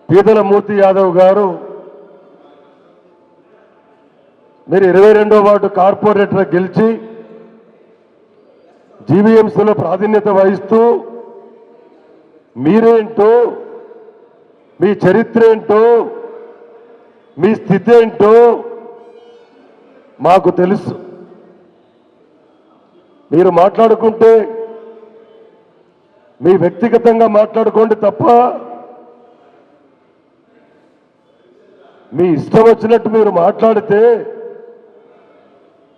పీతల మూర్తి యాదవ్ గారు మీరు 22వ వార్డు కార్పొరేటర్ గెలిచి జీవీఎంసీలో ప్రాధాన్యత వహిస్తూ మీరేంటో మీ చరిత్ర ఏంటో మీ స్థితి ఏంటో మాకు తెలుసు. మీరు మాట్లాడుకుంటే మీ వ్యక్తిగతంగా మాట్లాడుకోండి తప్ప మీ ఇష్టం వచ్చినట్టు మీరు మాట్లాడితే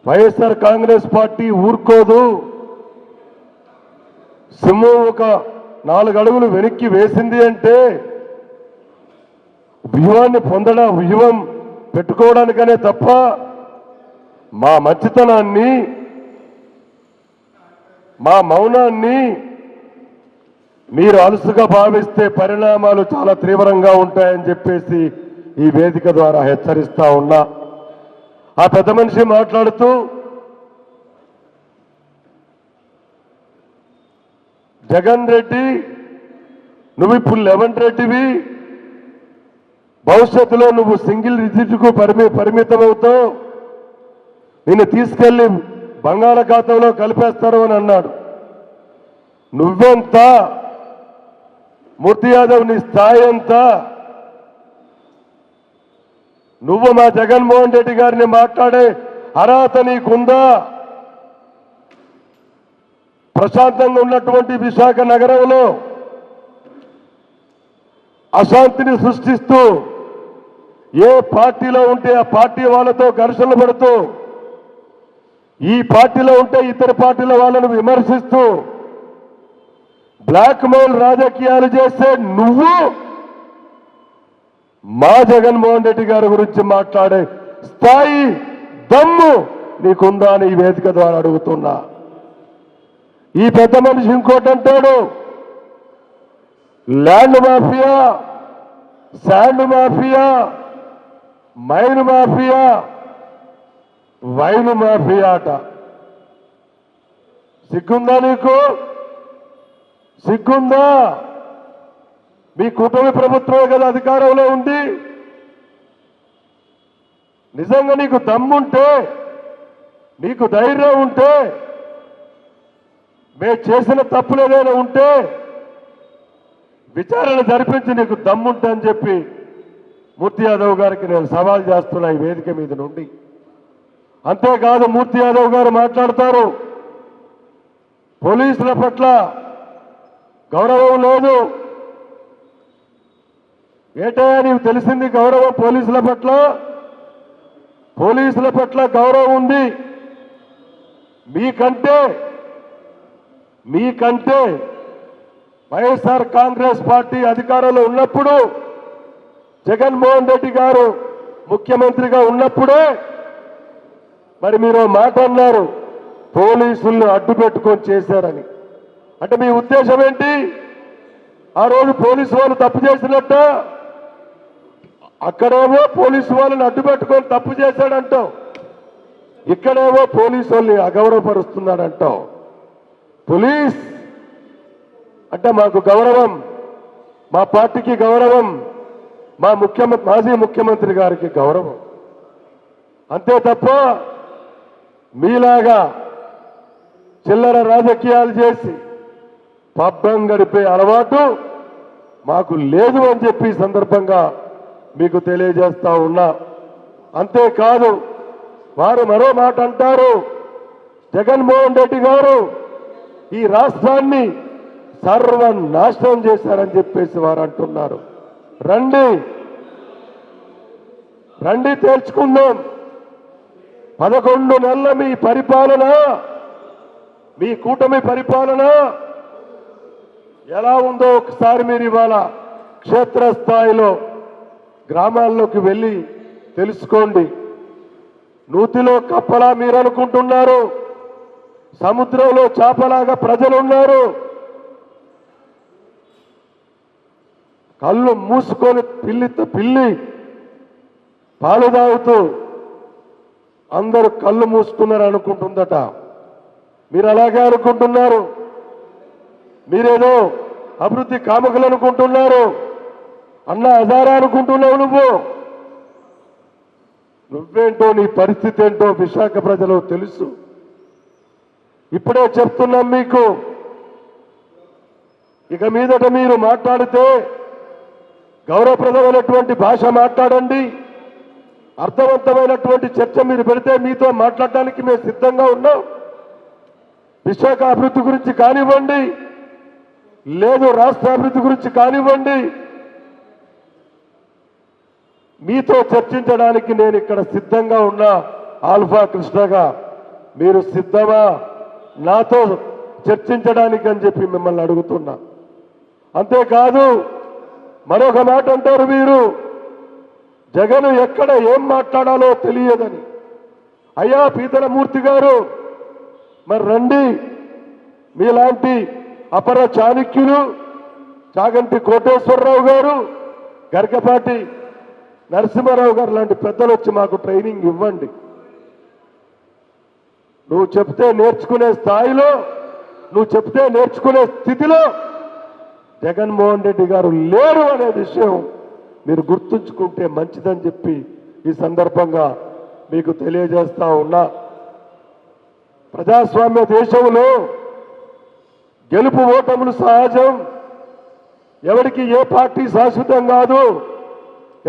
వైఎస్ఆర్ కాంగ్రెస్ పార్టీ ఊరుకోదు. సింహం ఒక 4 అడుగులు వెనక్కి వేసింది అంటే వ్యూహాన్ని వ్యూహం పెట్టుకోవడానికనే తప్ప మా మంచితనాన్ని మా మౌనాన్ని మీరు అలుసుగా భావిస్తే పరిణామాలు చాలా తీవ్రంగా ఉంటాయని చెప్పేసి ఈ వేదిక ద్వారా హెచ్చరిస్తా ఉన్నా. ఆ పెద్ద మనిషి మాట్లాడుతూ జగన్ రెడ్డి నువ్వు ఇప్పుడు 11 రెడ్డివి, భవిష్యత్తులో నువ్వు సింగిల్ రిజిట్కు పరిమితమవుతావు, నిన్ను తీసుకెళ్లి బంగాళాఖాతంలో కలిపేస్తారు అని అన్నాడు. నువ్వెంత మూర్తి యాదవ్, నీ స్థాయి ఎంత? నువ్వు మా జగన్మోహన్ రెడ్డి గారిని మాట్లాడే అర్హత నీకుందా? ప్రశాంతంగా ఉన్నటువంటి విశాఖ నగరంలో అశాంతిని సృష్టిస్తూ ఏ పార్టీలో ఉంటే ఆ పార్టీ వాళ్ళతో ఘర్షణలు పడుతూ, ఈ పార్టీలో ఉంటే ఇతర పార్టీల వాళ్ళను విమర్శిస్తూ బ్లాక్ మెయిల్ రాజకీయాలు చేస్తే నువ్వు మా జగన్మోహన్ రెడ్డి గారి గురించి మాట్లాడే స్థాయి దమ్ము నీకుందా అని ఈ వేదిక ద్వారా అడుగుతున్నా. ఈ పెద్ద మనిషి ఇంకోటి అంటాడు, land mafia, sand mafia, mine mafia, wine mafia అట. సిగ్గుందా నీకు? సిగ్గుందా? మీ కూటమి ప్రభుత్వమే కదా అధికారంలో ఉంది. నిజంగా నీకు దమ్ముంటే, నీకు ధైర్యం ఉంటే, మేము చేసిన తప్పులు ఏదైనా ఉంటే విచారణ జరిపించి నీకు దమ్ముంటే అని చెప్పి మూర్తి యాదవ్ గారికి నేను సవాల్ చేస్తున్నా ఈ వేదిక మీద నుండి. అంతేకాదు మూర్తి యాదవ్ గారు మాట్లాడతారు, పోలీసుల పట్ల గౌరవం లేదు. ఏటయా నీకు తెలిసింది గౌరవం పోలీసుల పట్ల? పోలీసుల పట్ల గౌరవం ఉంది. మీకంటే వైఎస్ఆర్ కాంగ్రెస్ పార్టీ అధికారంలో ఉన్నప్పుడు, జగన్మోహన్ రెడ్డి గారు ముఖ్యమంత్రిగా ఉన్నప్పుడే మరి మీరు మాట అన్నారు, పోలీసులను అడ్డు పెట్టుకొని చేశారని. అంటే మీ ఉద్దేశం ఏంటి? ఆ రోజు పోలీసు వాళ్ళు తప్పు చేసినట్ట, అక్కడేమో పోలీసు వాళ్ళని అడ్డు పెట్టుకొని తప్పు చేశాడంటావు, ఇక్కడేమో పోలీసు వాళ్ళని అగౌరవపరుస్తున్నాడంటావు. పోలీస్ అంటే మాకు గౌరవం, మా పార్టీకి గౌరవం, మాజీ ముఖ్యమంత్రి గారికి గౌరవం. అంతే తప్ప మీలాగా చిల్లర రాజకీయాలు చేసి పబ్బం గడిపే అలవాటు మాకు లేదు అని చెప్పి సందర్భంగా మీకు తెలియజేస్తా ఉన్నా. అంతేకాదు వారు మరో మాట అంటారు, జగన్మోహన్ రెడ్డి గారు ఈ రాష్ట్రాన్ని సర్వనాశనం చేశారని చెప్పేసి వారు అంటున్నారు. రండి తేల్చుకుందాం. 11 నెలల మీ పరిపాలన, మీ కూటమి పరిపాలన ఎలా ఉందో ఒకసారి మీరు ఇవాళ క్షేత్రస్థాయిలో గ్రామాల్లోకి వెళ్ళి తెలుసుకోండి. నూతిలో కప్పలా మీరు అనుకుంటున్నారు, సముద్రంలో చేపలాగా ప్రజలున్నారు. కళ్ళు మూసుకొని పిల్లి పాలు తాగుతూ అందరూ కళ్ళు మూసుకున్నారు అనుకుంటుందట. మీరు అలాగే అనుకుంటున్నారు. మీరేదో అభివృద్ధి కాముకులు అనుకుంటున్నారు. అన్న హజారా అనుకుంటున్నావు నువ్వేంటో నీ పరిస్థితి ఏంటో విశాఖ ప్రజలు తెలుసు. ఇప్పుడే చెప్తున్నాం మీకు, ఇక మీదట మీరు మాట్లాడితే గౌరవప్రదమైనటువంటి భాష మాట్లాడండి, అర్థవంతమైనటువంటి చర్చ మీరు పెడితే మీతో మాట్లాడడానికి మేము సిద్ధంగా ఉన్నాం. విశాఖ అభివృద్ధి గురించి కానివ్వండి, లేదు రాష్ట్ర అభివృద్ధి గురించి కానివ్వండి, మీతో చర్చించడానికి నేను ఇక్కడ సిద్ధంగా ఉన్నా. ఆల్ఫా కృష్ణగా మీరు సిద్ధమా నాతో చర్చించడానికి అని చెప్పి మిమ్మల్ని అడుగుతున్నా. అంతేకాదు మరొక మాట అంటారు మీరు, జగన్ ఎక్కడ ఏం మాట్లాడాలో తెలియదని. అయ్యా పీతలమూర్తి గారు, మరి రండి, మీలాంటి అపర చాణక్యులు చాగంటి కోటేశ్వరరావు గారు, గరికపాటి నరసింహారావు గారు లాంటి పెద్దలు వచ్చి మాకు ట్రైనింగ్ ఇవ్వండి. నువ్వు చెప్తే నేర్చుకునే స్థాయిలో, నువ్వు చెప్తే నేర్చుకునే స్థితిలో జగన్మోహన్ రెడ్డి గారు లేరు అనే విషయం మీరు గుర్తుంచుకుంటే మంచిదని చెప్పి ఈ సందర్భంగా మీకు తెలియజేస్తా ఉన్నా. ప్రజాస్వామ్య దేశంలో గెలుపు ఓటములు సహజం. ఎవరికి ఏ పార్టీ శాశ్వతం కాదు,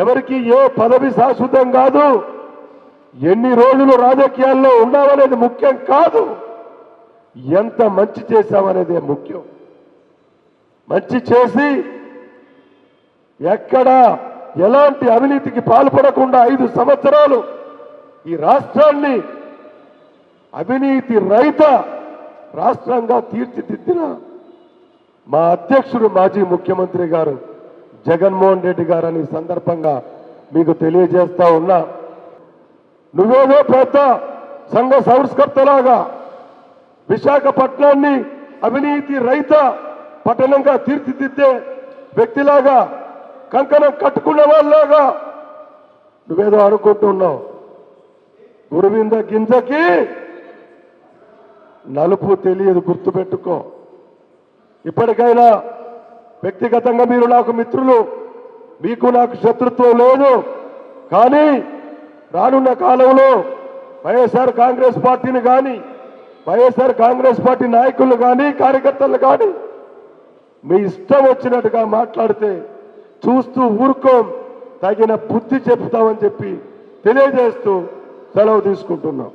ఎవరికి ఏ పదవి శాశ్వతం కాదు. ఎన్ని రోజులు రాజకీయాల్లో ఉన్నామనేది ముఖ్యం కాదు, ఎంత మంచి చేశామనేదే ముఖ్యం. మంచి చేసి ఎక్కడ ఎలాంటి అవినీతికి పాల్పడకుండా 5 సంవత్సరాలు ఈ రాష్ట్రాన్ని అవినీతి రహిత రాష్ట్రంగా తీర్చిదిద్దిన మా అధ్యక్షుడు మాజీ ముఖ్యమంత్రి గారు జగన్మోహన్ రెడ్డి గారని సందర్భంగా మీకు తెలియజేస్తా ఉన్నా. నువ్వేదో పెద్ద సంఘ సంస్కర్తలాగా విశాఖపట్నాన్ని అవినీతి రహిత పట్టణంగా తీర్చిదిద్దే వ్యక్తిలాగా, కంకణం కట్టుకున్న వాళ్ళలాగా నువ్వేదో అనుకుంటున్నావు. గురువింద గింజకి నలుపు తెలియదు, గుర్తుపెట్టుకో. ఇప్పటికైనా వ్యక్తిగతంగా మీరు నాకు మిత్రులు, మీకు నాకు శత్రుత్వం లేదు. కానీ రానున్న కాలంలో వైఎస్ఆర్ కాంగ్రెస్ పార్టీని కానీ, వైఎస్ఆర్ కాంగ్రెస్ పార్టీ నాయకులు కానీ, కార్యకర్తలు కానీ మీ ఇష్టం వచ్చినట్టుగా మాట్లాడితే చూస్తూ ఊరుకోం, తగిన బుద్ధి చెప్తామని చెప్పి తెలియజేస్తూ సెలవు తీసుకుంటున్నాం.